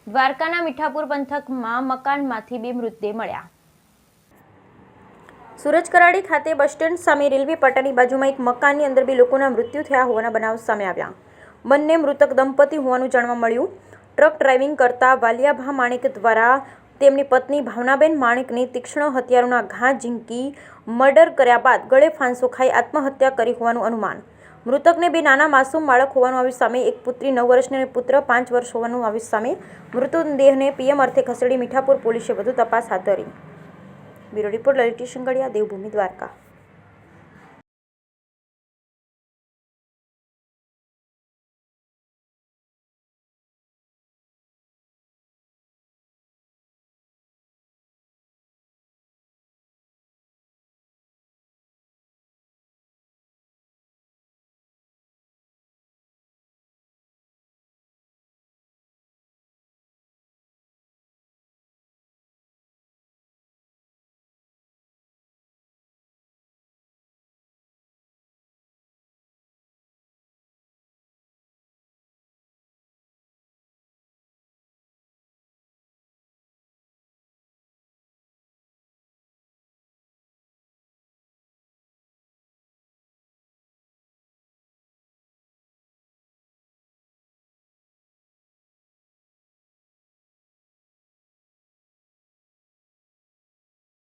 દ્વારકાના મીઠાપુર પંથકમાં મકાનમાંથી 2 મૃતદેહ મળ્યા। સુરજ કરાડી ખાતે બસ સ્ટેન્ડ સામે રેલવે પટ્ટાની બાજુમાં એક મકાનની અંદર 2 લોકોના મૃત્યુ થયા હોવાના બનાવ સામે આવ્યા। બંને મૃતક દંપતી હોવાનું જાણવા મળ્યું। ટ્રક ડ્રાઇવિંગ કરતા વાલિયાભા માણેક દ્વારા તેમની પત્ની ભાવનાબેન માણેકને તીક્ષ્ણ હથિયારોના ઘા ઝીંકી મર્ડર કર્યા બાદ ગળે ફાંસો ખાઈ આત્મહત્યા કરી હોવાનું અનુમાન। મૃતકને 2 નાના માસૂમ બાળક હોવાનું આવ્યું સામે। એક પુત્રી 9 વર્ષની અને પુત્ર 5 વર્ષ હોવાનું આવ્યું સામે। મૃતદેહને પીએમ અર્થે ખસેડી મીઠાપુર પોલીસે વધુ તપાસ હાથ ધરી। Bureau report Lalit Shangadiya, Devbhoomi Dwarka.